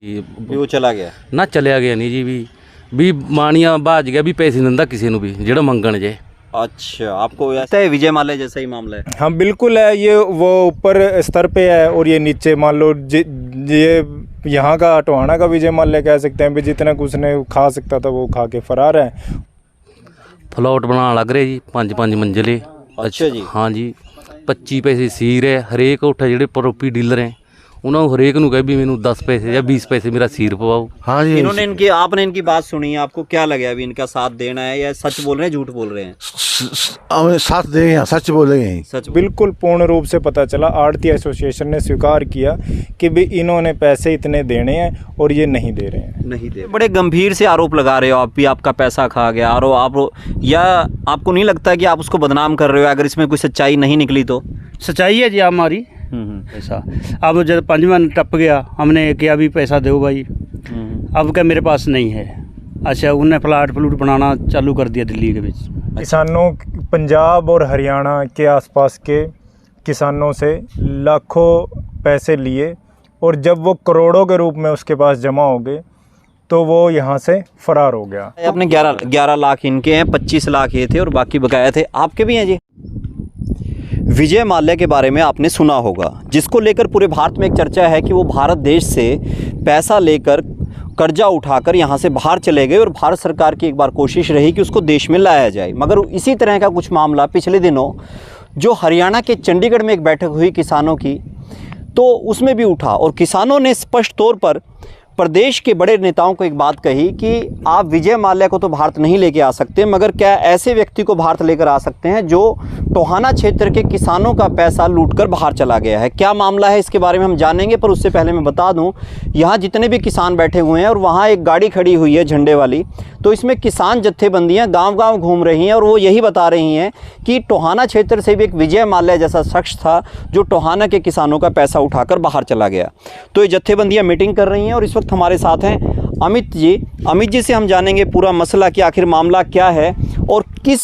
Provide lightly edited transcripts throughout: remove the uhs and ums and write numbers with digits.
ਵੀ ਉਹ ਚਲਾ ਗਿਆ ਨਾ ਚਲਿਆ ਗਿਆ नहीं जी भी माणिया भाज गया भी पैसे नहीं दिंदा किसी ਨੂੰ भी ਜਿਹੜਾ ਮੰਗਣ ਜੇ। अच्छा, आपको ऐसा है विजय माल्या जैसा ही मामला है? हाँ बिल्कुल है, ये वो ऊपर स्तर पे है और ये नीचे मान लो ये यहाँ का टोहाना का विजय माल्या कह सकते हैं भी जितना कुछ ने खा सकता था वो खा के फरार है। फ्लॉट बनाने लग रहे जी 5-5 मंजिले। अच्छा जी। हाँ जी 25 पैसे सीर है हरेक उठा ਜਿਹੜੇ प्रॉपर्टी डीलर हैं ਉਹਨਾਂ ਨੂੰ ਹਰੇਕ ਨੂੰ ਕਹੇ ਵੀ ਮੈਨੂੰ 10 पैसे या 20 पैसे मेरा सीर पवाओ। हाँ जी इन्होंने इनकी आपने इनकी बात सुनी, आपको क्या लगा अभी इनका साथ देना है या सच बोल रहे हैं झूठ बोल रहे हैं? साथ देंगे, सच बोलेंगे। सच बिल्कुल पूर्ण रूप से पता चला, आड़ती एसोसिएशन ने स्वीकार किया कि भी इन्होंने पैसे इतने देने हैं और ये नहीं दे रहे हैं। नहीं दे। बड़े गंभीर से आरोप लगा रहे हो आप भी, आपका पैसा खा गया और आप या आपको नहीं लगता कि आप उसको बदनाम कर रहे हो अगर इसमें कोई सच्चाई नहीं निकली तो? सच्चाई है जी हमारी पैसा। अब जब 5वां टप गया हमने किया भी पैसा दो भाई, अब क्या मेरे पास नहीं है। अच्छा उन्हें फ्लैट बनाना चालू कर दिया दिल्ली के बीच। किसानों पंजाब और हरियाणा के आसपास के किसानों से लाखों पैसे लिए और जब वो करोड़ों के रूप में उसके पास जमा हो गए तो वो यहाँ से फरार हो गया। अपने 11 लाख इनके हैं, 25 लाख ये थे और बाकी बकाया थे। आपके भी हैं जी? विजय माल्या के बारे में आपने सुना होगा, जिसको लेकर पूरे भारत में एक चर्चा है कि वो भारत देश से पैसा लेकर कर्जा उठाकर यहाँ से बाहर चले गए और भारत सरकार की एक बार कोशिश रही कि उसको देश में लाया जाए। मगर इसी तरह का कुछ मामला पिछले दिनों जो हरियाणा के चंडीगढ़ में एक बैठक हुई किसानों की, तो उसमें भी उठा और किसानों ने स्पष्ट तौर पर प्रदेश के बड़े नेताओं को एक बात कही कि आप विजय माल्या को तो भारत नहीं लेके आ सकते, मगर क्या ऐसे व्यक्ति को भारत लेकर आ सकते हैं जो टोहाना क्षेत्र के किसानों का पैसा लूटकर बाहर चला गया है। क्या मामला है इसके बारे में हम जानेंगे, पर उससे पहले मैं बता दूं यहाँ जितने भी किसान बैठे हुए हैं और वहाँ एक गाड़ी खड़ी हुई है झंडे वाली, तो इसमें किसान जत्थेबंदियाँ गाँव-गाँव घूम रही हैं और वो यही बता रही हैं कि टोहाना क्षेत्र से भी एक विजय माल्या जैसा शख्स था जो टोहाना के किसानों का पैसा उठाकर बाहर चला गया। तो ये जत्थेबंदियाँ मीटिंग कर रही हैं और इस वक्त हमारे साथ हैं अमित जी से हम जानेंगे पूरा मसला कि आखिर मामला क्या है और किस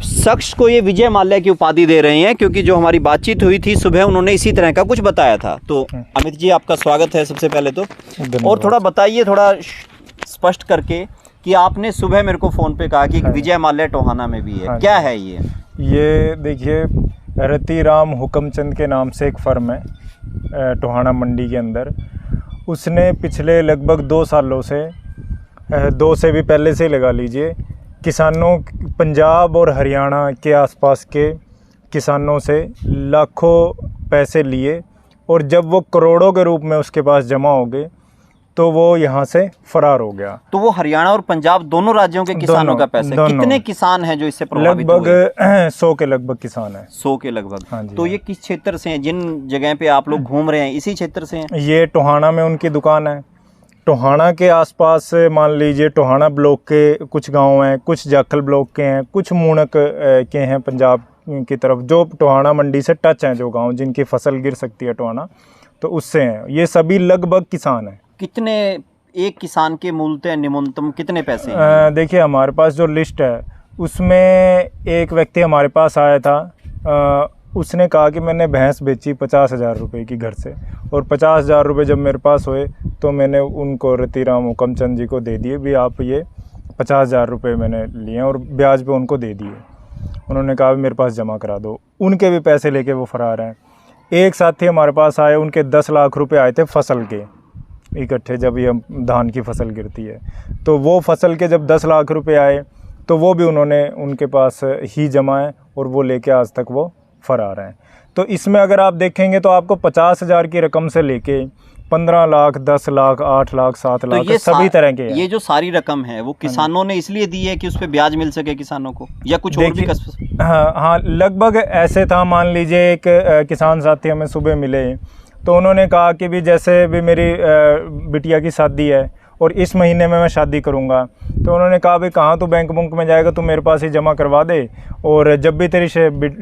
शख्स को ये विजय माल्या की उपाधि दे रहे हैं, क्योंकि जो हमारी बातचीत हुई थी सुबह उन्होंने इसी तरह का कुछ बताया था। तो अमित जी आपका स्वागत है सबसे पहले तो, और थोड़ा बताइए थोड़ा स्पष्ट करके कि आपने सुबह मेरे को फ़ोन पे कहा कि विजय माल्या टोहाना में भी है, क्या है ये देखिए रतिराम हुक्मचंद के नाम से एक फर्म है टोहाना मंडी के अंदर। उसने पिछले लगभग 2 सालों से 2 से भी पहले से लगा लीजिए किसानों पंजाब और हरियाणा के आसपास के किसानों से लाखों पैसे लिए और जब वो करोड़ों के रूप में उसके पास जमा हो गए तो वो यहाँ से फरार हो गया। तो वो हरियाणा और पंजाब दोनों राज्यों के किसानों का पैसा, कितने किसान हैं जो इससे प्रभावित हुए? लगभग 100 के लगभग किसान हैं। 100 के लगभग। हाँ जी। तो ये किस क्षेत्र से हैं, जिन जगह पे आप लोग घूम रहे हैं इसी क्षेत्र से हैं? ये टोहाना में उनकी दुकान है। टोहाना के आसपास मान लीजिए टोहाना ब्लॉक के कुछ गांव हैं, कुछ जाखल ब्लॉक के हैं, कुछ मूणक के हैं पंजाब की तरफ, जो टोहाना मंडी से टच हैं, जो गांव जिनकी फसल गिर सकती है टोहाना, तो उससे हैं। ये सभी लगभग किसान हैं। कितने एक किसान के मूलतः न्यूनतम कितने पैसे हैं? देखिए हमारे पास जो लिस्ट है उसमें एक व्यक्ति हमारे पास आया था, उसने कहा कि मैंने भैंस बेची 50,000 रुपये की घर से, और 50,000 रुपये जब मेरे पास हुए तो मैंने उनको रतिराम हुक्मचंद जी को दे दिए भी आप ये 50,000 रुपये मैंने लिए और ब्याज पे उनको दे दिए। उन्होंने कहा मेरे पास जमा करा दो, उनके भी पैसे लेके वो फरार हैं। एक साथी हमारे पास आए, उनके 10 लाख रुपये आए थे फसल के इकट्ठे, जब ये धान की फसल गिरती है तो वो फसल के जब 10 लाख रुपए आए तो वो भी उन्होंने उनके पास ही जमाए और वो लेके आज तक वो फरार हैं। तो इसमें अगर आप देखेंगे तो आपको 50,000 की रकम से लेके 15 लाख, 10 लाख, 8 लाख, 7 लाख, तो सभी तरह के हैं। ये जो सारी रकम है वो किसानों ने इसलिए दी है कि उस पर ब्याज मिल सके किसानों को, या कुछ और भी? हाँ, लगभग ऐसे था। मान लीजिए एक किसान साथी हमें सुबह मिले तो उन्होंने कहा कि भी जैसे भी मेरी बिटिया की शादी है और इस महीने में मैं शादी करूँगा। तो उन्होंने कहा भाई कहाँ तू बैंक बुंक में जाएगा, तू मेरे पास ही जमा करवा दे, और जब भी तेरी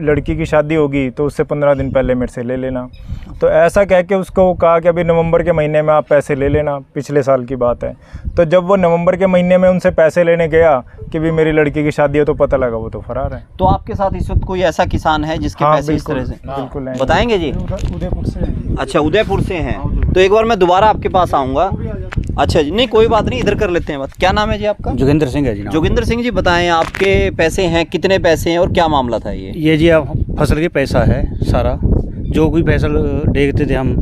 लड़की की शादी होगी तो उससे 15 दिन पहले मेरे से ले लेना। तो ऐसा कह के उसको कहा कि अभी नवंबर के महीने में आप पैसे ले लेना, पिछले साल की बात है। तो जब वो नवंबर के महीने में उनसे पैसे लेने गया कि भी मेरी लड़की की शादी है, तो पता लगा वो तो फरार है। तो आपके साथ इस वक्त कोई ऐसा किसान है जिसके हाँ, पैसे इस तरह से बिल्कुल है। बताएंगे जी? उदयपुर से। अच्छा, उदयपुर से हैं। तो एक बार मैं दोबारा आपके पास आऊँगा। अच्छा जी, नहीं कोई बात नहीं, इधर कर लेते हैं बात। क्या नाम है जी आपका? जोगिंदर सिंह है जी नाम। जोगिंदर सिंह जी, बताएं आपके पैसे हैं, कितने पैसे हैं और क्या मामला था ये? जी आप फसल के पैसा है सारा, जो कोई फसल देखते थे हम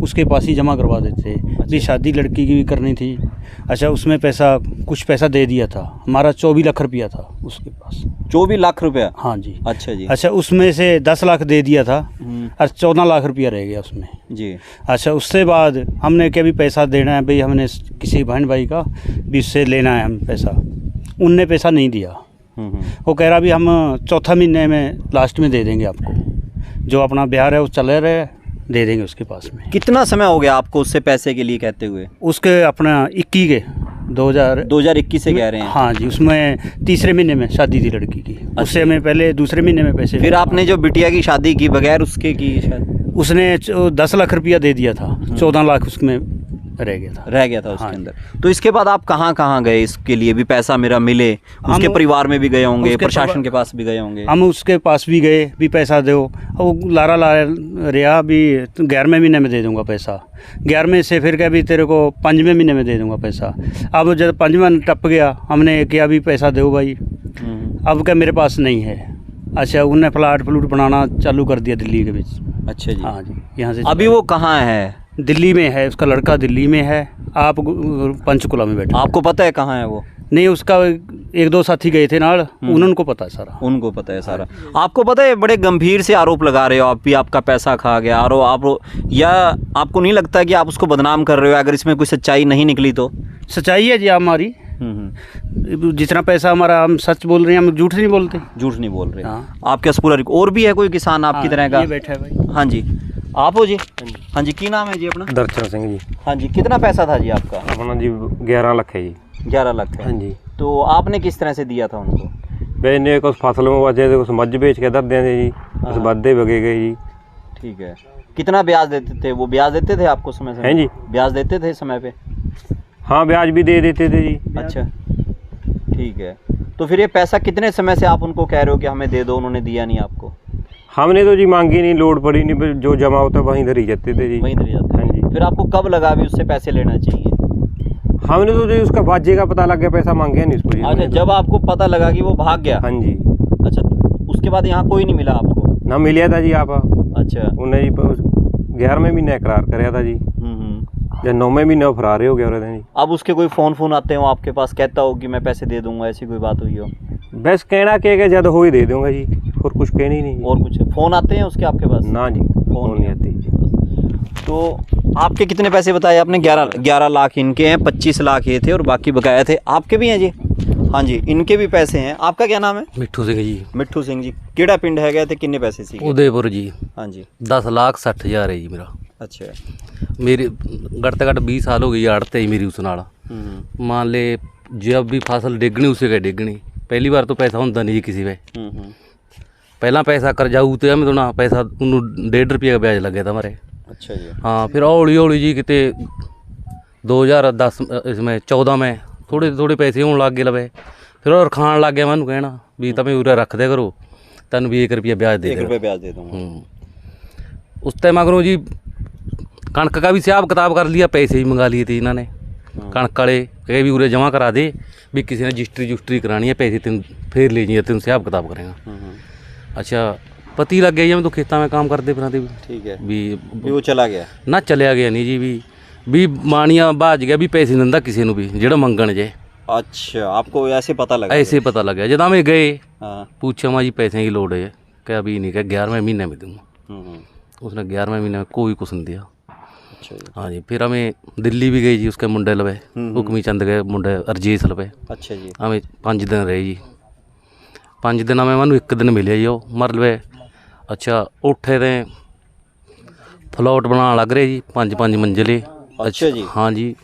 उसके पास ही जमा करवा देते। अभी शादी लड़की की भी करनी थी। अच्छा, उसमें पैसा कुछ पैसा दे दिया था, हमारा 24 लाख रुपया था उसके पास। 24 लाख रुपया? हाँ जी। अच्छा जी। अच्छा, उसमें से 10 लाख दे दिया था और 14 लाख रुपया रह गया उसमें जी। अच्छा, उससे बाद हमने क्या भी पैसा देना है भाई, हमने किसी बहन भाई का भी उससे लेना है हम पैसा, उनने पैसा नहीं दिया। वो कह रहा भी हम चौथा महीने में लास्ट में दे देंगे आपको, जो अपना बिहार है वो चले रहे दे देंगे उसके पास में। कितना समय हो गया आपको उससे पैसे के लिए कहते हुए? उसके अपना 21 के 2021 से कह रहे हैं? हाँ जी, उसमें तीसरे महीने में शादी थी लड़की की। उससे हमें पहले दूसरे महीने में पैसे। फिर आपने जो बिटिया की शादी की बगैर उसके की शायद? उसने 10 लाख रुपया दे दिया था, 14 लाख उसमें रह गया था उसके हाँ। अंदर। तो इसके बाद आप कहाँ गए इसके लिए भी पैसा मेरा मिले? उसके परिवार में भी गए होंगे, प्रशासन के पास भी गए होंगे? हम उसके पास भी गए भी पैसा दो, वो लारा ला रहा भी 11वें महीने में दे दूंगा पैसा। 11वें से फिर क्या भी तेरे को 5वें महीने में दे दूंगा पैसा। अब जब 5वां टप गया, हमने किया भी पैसा दो भाई, अब क्या मेरे पास नहीं है। अच्छा, उन्हें प्लाट बनाना चालू कर दिया दिल्ली के बीच। अच्छा जी। हाँ जी, यहाँ से अभी वो कहाँ है? दिल्ली में है, उसका लड़का दिल्ली में है, आप पंचकुला में बैठे। आपको पता है कहाँ है वो? नहीं, उसका 1-2 साथी गए थे नाल, उनको पता है सारा। उनको पता है सारा। आपको पता है बड़े गंभीर से आरोप लगा रहे हो आप भी, आपका पैसा खा गया, और आप या आपको नहीं लगता कि आप उसको बदनाम कर रहे हो अगर इसमें कोई सच्चाई नहीं निकली तो? सच्चाई है जी हमारी। जितना पैसा हमारा, हम सच बोल रहे हैं, हम झूठ नहीं बोलते। झूठ नहीं बोल रहे। हाँ। आपके पास पूरा और भी है कोई किसान आपकी तरह का? ये बैठा है भाई। हाँ जी, आप हो जी? हाँ जी, की नाम है जी अपना? दर्शन सिंह जी। हाँ जी, कितना पैसा था जी आपका? अपना जी 11 लाख है जी। 11 लाख है। हाँ जी। तो आपने किस तरह से दिया था उनको? बेचने कुछ फसल में बचे थे, कुछ मझ बेच के दर देंगे जी, कुछ वादे बगे गए जी। ठीक है। कितना ब्याज देते थे वो? ब्याज देते थे आपको समय से? हैं जी। ब्याज देते थे समय पे? हाँ, ब्याज भी दे देते थे जी। अच्छा, ठीक है। तो फिर ये पैसा कितने समय से आप उनको कह रहे हो कि हमें दे दो, उन्होंने दिया नहीं आपको? हमने तो जी मांगी नहीं, लोड पड़ी नहीं, जो जमा होता वहीं धरी जाते थे जी। वहीं धरे जाते हैं। हाँ जी। फिर आपको कब लगा भी उससे पैसे लेना चाहिए? हमने तो जी उसका बाजे का पता लग गया, पैसा मांगे नहीं उसको जी। अच्छा, जब आपको पता लगा कि वो भाग गया? हाँ जी। अच्छा, उसके बाद यहाँ कोई नहीं मिला आपको? ना मिलिया था जी आप। अच्छा। उन्हें जी 11वें महीने इकरार कराया था जी, जब 9वें महीने फरार हो गया जी। अब उसके कोई फ़ोन आते हो आपके पास, कहता हो कि मैं पैसे दे दूंगा, ऐसी कोई बात हुई हो? बस कहना के जब हो ही दे दूंगा जी, और कुछ कहनी नहीं। और कुछ फ़ोन आते हैं उसके आपके पास? ना जी, फोन नहीं आती। तो आपके कितने पैसे बताए आपने? 11 लाख इनके हैं, 25 लाख ये थे और बाकी बकाया थे। आपके भी हैं जी? हाँ जी, इनके भी पैसे हैं। आपका क्या नाम है? मिट्ठू सिंह जी। मिट्ठू सिंह जी, केड़ा पिंड है गए थे, किन्ने पैसे सी? उदयपुर जी। हाँ जी। 10,60,000 है जी मेरा। अच्छा। मेरे घट से घट 20 साल हो गई आड़ते ही मेरी उस नाल। मान ले जब भी फसल डिगनी उसे कह डिगनी, पहली बार तो पैसा होता नहीं जी किसी पे। पहला पैसा कर जाऊ तो हमें तो ना पैसा 1.5 रुपये का ब्याज लग गया था हमारे। अच्छा जी। हाँ, फिर हौली हौली जी किते 2010 इसमें 14 में थोड़े पैसे होने लग गए लवे, फिर और खान लग गया। मैं कहना भी तमें उरे रख दे करो, तेन भी 1 रुपया ब्याज दे 1 रुपये ब्याज दे दूँगा। उस टाइम मगरों जी कणक का भी हिसाब किताब कर लिया, पैसे ही मंगा लिए थे इन्होंने कणक वाले, कहे भी उरे जमा करा दे, भी किसी ने रजिस्ट्री करानी है, पैसे तेन फिर ले जाइए, तेन हिसाब किताब करेगा। अच्छा, पति लग गया, मैं तो खेता में काम करते बनाते भी। ठीक है। भी वो चला गया ना? चलिया गया नहीं जी, भी मानिया बाज गया, भी पैसे दिंदा किसी ਨੂੰ भी ਜਿਹੜਾ ਮੰਗਣ ਜੇ। अच्छा, आपको ऐसे पता लगा? ऐसे पता लग गया जब हमें गए। हाँ। पूछा माँ जी पैसे की लोड़ है? क्या अभी नहीं, क्या 11वें महीने में दूँगा। उसने 11वें महीने में कोई कुछ नहीं दिया। अच्छा जी। हाँ जी, फिर हमें दिल्ली भी गई जी, उसके मुंडे लवे, हुक्मी चंद गए मुंडे अरजीत लवे। अच्छा जी। हमें 5 दिन रहे जी। 5 दिन में मैं 1 दिन मिले जी, वो मर लवे। अच्छा, उठे थे प्लॉट बना लग रहे जी, 5-5 मंजिले। अच्छा जी। हाँ जी,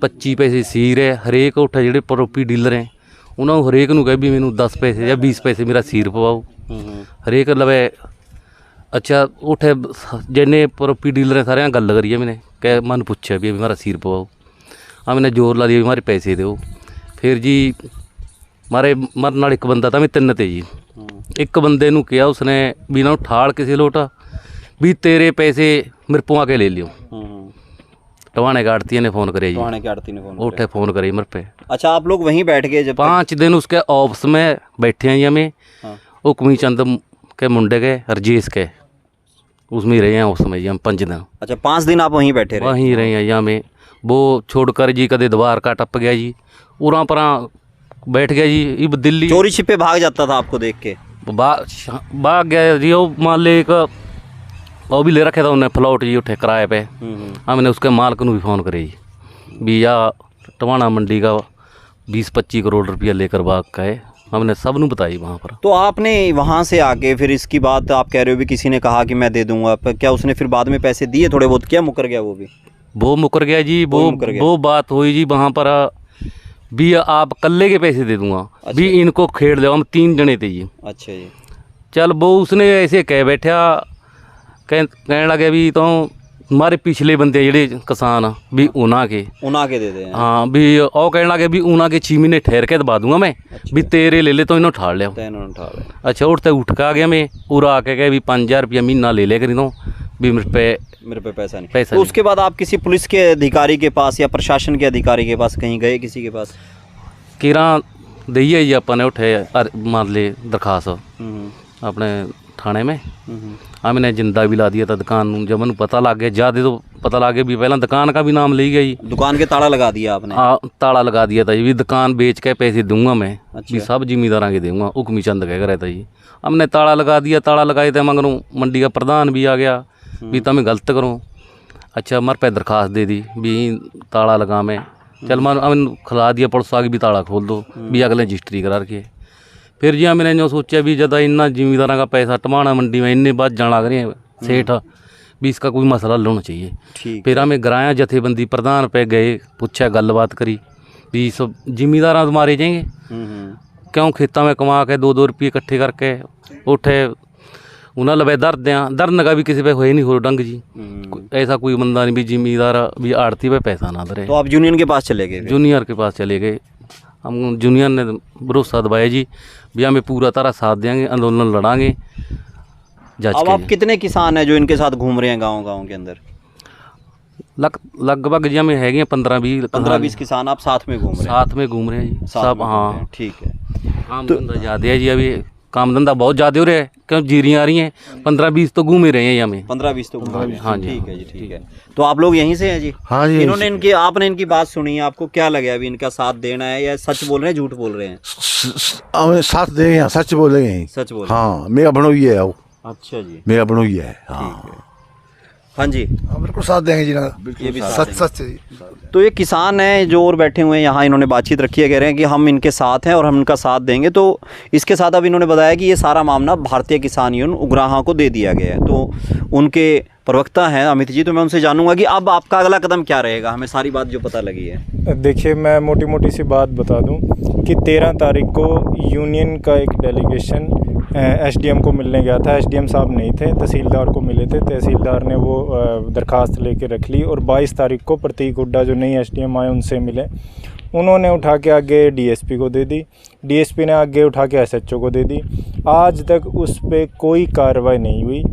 25 ਪੈਸੇ ਸੀਰ ਹੈ ਹਰੇਕ ਉੱਠਾ ਜਿਹੜੇ ਪ੍ਰੋਪਰਟੀ ਡੀਲਰ ਹੈ ਉਹਨਾਂ ਨੂੰ ਹਰੇਕ ਨੂੰ ਕਹੇ ਵੀ ਮੈਨੂੰ 10 ਪੈਸੇ ਜਾਂ 20 ਪੈਸੇ ਮੇਰਾ ਸੀਰ ਪਵਾਓ ਹਰੇਕ ਲਵੇ ਅੱਛਾ ਉੱਠੇ ਜਿੰਨੇ ਪ੍ਰੋਪਰਟੀ ਡੀਲਰ ਹੈ ਸਾਰਿਆਂ ਗੱਲ ਕਰੀਏ ਮੈਨੇ ਕਿ ਮੈਨੂੰ ਪੁੱਛਿਆ ਵੀ ਮੇਰਾ ਸੀਰ ਪਵਾਓ ਆ ਮੈਨੇ ਜ਼ੋਰ ਲਾ ਦਿਆ ਵੀ ਮਾਰੇ ਪੈਸੇ ਦਿਓ ਫਿਰ ਜੀ ਮਾਰੇ ਮਰਨ ਨਾਲ ਇੱਕ ਬੰਦਾ ਤਾਂ ਵੀ 3 ਤੇ ਜੀ ਇੱਕ ਬੰਦੇ ਨੂੰ ਕਿਹਾ ਉਸਨੇ ਵੀ ਇਹਨਾਂ ਨੂੰ ਠਾਲ ਕਿਸੇ ਲੋਟ ਵੀ तेरे पैसे मेरे पवा के ले लियो टवाने की आड़ती ने फ़ोन करे जी टवाने की आड़ती ने फ़ोन उठे फ़ोन करे मेरे पे। अच्छा आप लोग वहीं बैठ गए जब 5 दिन उसके ऑफिस में बैठे हैं जी हमें हुक्मी चंद के मुंडे के रजेश के उसमें ही रहे हैं उस समय जी हम 5 दिन। अच्छा 5 दिन आप वहीं बैठे रहे? वहीं रहे हैं जी हमें वो छोड़कर जी कदे द्वार का टप गया जी उरा परा बैठ गया जी ये दिल्ली चोरी छिपे भाग जाता था आपको देख के? भाग गया जी वो मालिक वो भी ले रखे था उन्हें फ्लॉट जी उठे किराए पे हमने उसके मालिक को भी फ़ोन करे जी भी या टवाना मंडी का 20-25 करोड़ रुपया लेकर भाग का है हमने सब नू बताई वहाँ पर। तो आपने वहाँ से आके फिर इसकी बात आप कह रहे हो भी किसी ने कहा कि मैं दे दूंगा क्या उसने फिर बाद में पैसे दिए थोड़े बहुत? क्या मुकर गया वो भी? वो मुकर गया जी वो बात हुई जी वहाँ पर भी आप कल्ले के पैसे दे दूंगा भी इनको खेड़ दो हम 3 जने थे जी। अच्छा जी चल वो उसने ऐसे कह बैठा कहने लगे भी तो हमारे पिछले बंदे जेडे किसान भी उना के दे दे हाँ भी और कहने लगे भी उना के 6 महीने ठहर के दबा दूंगा मैं भी तेरे ले ले तो इन्हों ठाड़ लिया। अच्छा उठते उठ के आ गया मैं पूरा आके गए भी 5,000 रुपया महीना ले ले करी दो भी मेरे पे पैसा नहीं। तो उसके बाद आप किसी पुलिस के अधिकारी के पास या प्रशासन के अधिकारी के पास कहीं गए किसी के पास? किरा दईए जी अपने उठे मान ले दरखास्त अपने थाने में हमने जिंदा भी ला दिया था दुकान जब मैंने पता लग गया ज़्यादा तो पता लग गया भी पहला दुकान का भी नाम ले गया जी। दुकान के ताला लगा दिया आपने? हाँ ताला लगा दिया था जी भी दुकान बेच के पैसे दूंगा मैं। अच्छा। भी सब जिम्मेदार के दूंगा हुक्मी चंद कह रहता जी हमने ताला लगा दिया ताला लगाए थे मगरों मंडी का प्रधान भी आ गया भी तुम्हें गलत करो। अच्छा मर पे दरखास्त दे दी भी ताला लगा मैं चल मैं हमने खिला दिया पुलिस आगे भी ताला खोल दो भी अगले रजिस्ट्री करा के फिर जी मैंने जो सोचा भी ज़्यादा इन्ना जिम्मेदारों का पैसा टमाना मंडी में इन्ने बात जान लग रहे हैं सेठ भी इसका कोई मसला हल होना चाहिए। फिर हमें गराया जथेबंदी प्रधान पे गए पूछा गलबात करी भी सब जिम्मेदार मारे जाएंगे क्यों खेतों में कमा के 2-2 रुपये इकट्ठे करके उठे उन्हें लबे दर्द का भी किसी पे हुए नहीं हो डंग जी ऐसा कोई बंदा नहीं भी जिम्मेदार भी आड़ती पे पैसा ना दे। तो आप यूनियन के पास चले गए? जूनियर के पास चले गए हम जूनियर ने भरोसा दबाया जी भी हमें पूरा तरह साथ देंगे आंदोलन लड़ांगे। अब आप कितने किसान हैं जो इनके साथ घूम रहे हैं गांव के अंदर? लगभग जी हमें है 15-20 किसान आप साथ में घूम रहे हैं? जी सब हाँ ठीक है। काम धंधा ज़्यादा है जी अभी काम धंधा बहुत ज़्यादा हो रहा है क्यों जीरियाँ आ रही हैं 15-20 तो घूम ही रहे हैं हमें 15-20 तो घूम। हाँ जी ठीक है जी ठीक है। तो आप लोग यहीं से हैं जी? हाँ जी। इन्होंने आपने इनकी बात सुनी है आपको क्या लगे अभी इनका साथ देना है या सच बोल रहे हैं झूठ बोल रहे हैं? हमें साथ देंगे सच बोलेंगे। सच बोल हाँ मेरा बनोई है वो। अच्छा जी मेरा बनोई है हाँ। हाँ जी बिल्कुल साथ देंगे जी ना ये भी सच। तो ये किसान हैं जो और बैठे हुए हैं यहाँ इन्होंने बातचीत रखी है कह रहे हैं कि हम इनके साथ हैं और हम इनका साथ देंगे। तो इसके साथ अब इन्होंने बताया कि ये सारा मामला भारतीय किसान यूनियन उग्राहा को दे दिया गया है। तो उनके प्रवक्ता हैं अमित जी तो मैं उनसे जानूंगा कि अब आपका अगला कदम क्या रहेगा हमें सारी बात जो पता लगी है। देखिए मैं मोटी मोटी सी बात बता दूं कि 13 तारीख को यूनियन का एक डेलीगेशन एसडीएम को मिलने गया था। एसडीएम साहब नहीं थे तहसीलदार को मिले थे तहसीलदार ने वो दरखास्त लेके रख ली और 22 तारीख को प्रतीक हुड्डा जो नई एसडीएम आए उनसे मिले उन्होंने उठा के आगे डीएसपी को दे दी डीएसपी ने आगे उठा के एसएचओ को दे दी। आज तक उस पर कोई कार्रवाई नहीं हुई।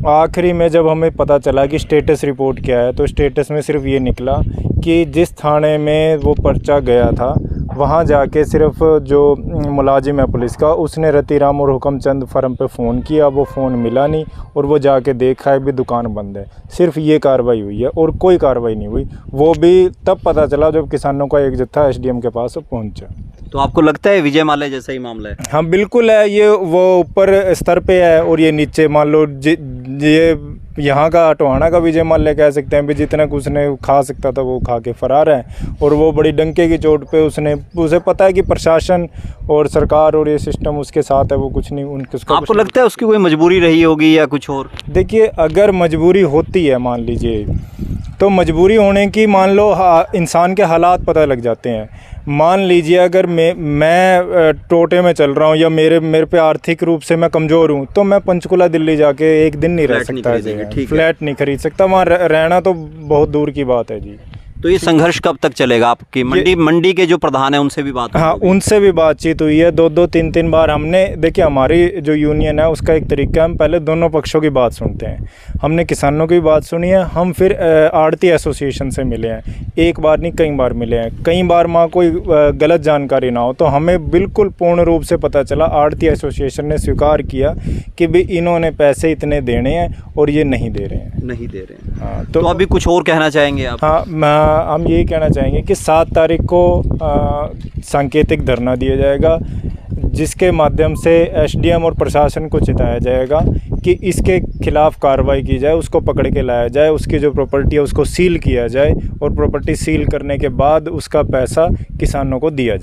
आखिरी में जब हमें पता चला कि स्टेटस रिपोर्ट क्या है तो स्टेटस में सिर्फ ये निकला कि जिस थाने में वो पर्चा गया था वहाँ जाके सिर्फ जो मुलाजिम है पुलिस का उसने रतीराम और हुक्मचंद फर्म पे फ़ोन किया वो फ़ोन मिला नहीं और वो जाके देखा है भी दुकान बंद है। सिर्फ ये कार्रवाई हुई है और कोई कार्रवाई नहीं हुई। वो भी तब पता चला जब किसानों का एक जत्था एसडीएम के पास पहुंचा। तो आपको लगता है विजय माल्या जैसा ही मामला है? हाँ बिल्कुल है। ये वो ऊपर स्तर पे है और ये नीचे मान लो ये यहाँ का टोहाना का विजय माल्या कह सकते हैं भी जितना कुछ उसने खा सकता था वो खा के फरार है। और वो बड़ी डंके की चोट पे उसे पता है कि प्रशासन और सरकार और ये सिस्टम उसके साथ है, वो कुछ नहीं उनके। आपको लगता है उसकी कोई मजबूरी रही होगी या कुछ और? देखिए, अगर मजबूरी होती है मान लीजिए, तो मजबूरी होने की मान लो इंसान के हालात पता लग जाते हैं। मान लीजिए अगर मैं टोटे में चल रहा हूँ या मेरे पे आर्थिक रूप से मैं कमज़ोर हूँ, तो मैं पंचकुला दिल्ली जाके एक दिन नहीं रह सकता है, फ्लैट नहीं खरीद सकता, वहाँ रहना तो बहुत दूर की बात है जी। तो ये संघर्ष कब तक चलेगा? आपकी मंडी के जो प्रधान है उनसे भी बात? हाँ, उनसे भी बातचीत हुई है, 2-3 बार हमने। देखिए, हमारी जो यूनियन है उसका एक तरीका है, हम पहले दोनों पक्षों की बात सुनते हैं। हमने किसानों की बात सुनी है, हम फिर आड़ती एसोसिएशन से मिले हैं, एक बार नहीं कई बार मिले हैं। कई बार वहाँ कोई गलत जानकारी ना हो, तो हमें बिल्कुल पूर्ण रूप से पता चला, आड़ती एसोसिएशन ने स्वीकार किया कि भाई इन्होंने पैसे इतने देने हैं और ये नहीं दे रहे हैं। हाँ, तो अभी कुछ और कहना चाहेंगे आप? हाँ, हम यही कहना चाहेंगे कि 7 तारीख को सांकेतिक धरना दिया जाएगा, जिसके माध्यम से एसडीएम और प्रशासन को चिताया जाएगा कि इसके खिलाफ कार्रवाई की जाए, उसको पकड़ के लाया जाए, उसकी जो प्रॉपर्टी है उसको सील किया जाए और प्रॉपर्टी सील करने के बाद उसका पैसा किसानों को दिया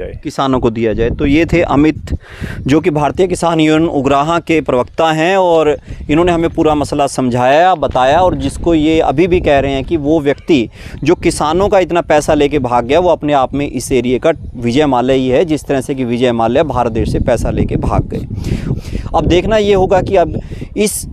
जाए। तो ये थे अमित, जो कि भारतीय किसान यूनियन उग्राहा के प्रवक्ता हैं, और इन्होंने हमें पूरा मसला समझाया, बताया, और जिसको ये अभी भी कह रहे हैं कि वो व्यक्ति जो किसानों का इतना पैसा लेके भाग गया, वो अपने आप में इस एरिया का विजय माल्या ही है, जिस तरह से कि विजय माल्या भारत देश से पैसा लेके भाग गए। अब देखना ये होगा कि अब इस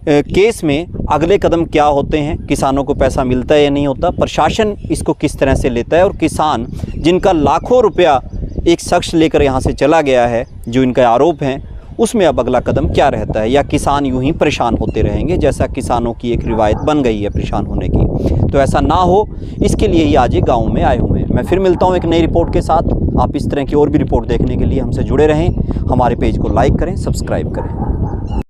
केस में अगले कदम क्या होते हैं, किसानों को पैसा मिलता है या नहीं होता, प्रशासन इसको किस तरह से लेता है, और किसान जिनका लाखों रुपया एक शख्स लेकर यहाँ से चला गया है, जो इनका आरोप है, उसमें अब अगला कदम क्या रहता है, या किसान यूं ही परेशान होते रहेंगे, जैसा किसानों की एक रिवायत बन गई है परेशान होने की। तो ऐसा ना हो, इसके लिए ही आज ये गाँव में आए हुए हैं। मैं फिर मिलता हूँ एक नई रिपोर्ट के साथ। आप इस तरह की और भी रिपोर्ट देखने के लिए हमसे जुड़े रहें, हमारे पेज को लाइक करें, सब्सक्राइब करें।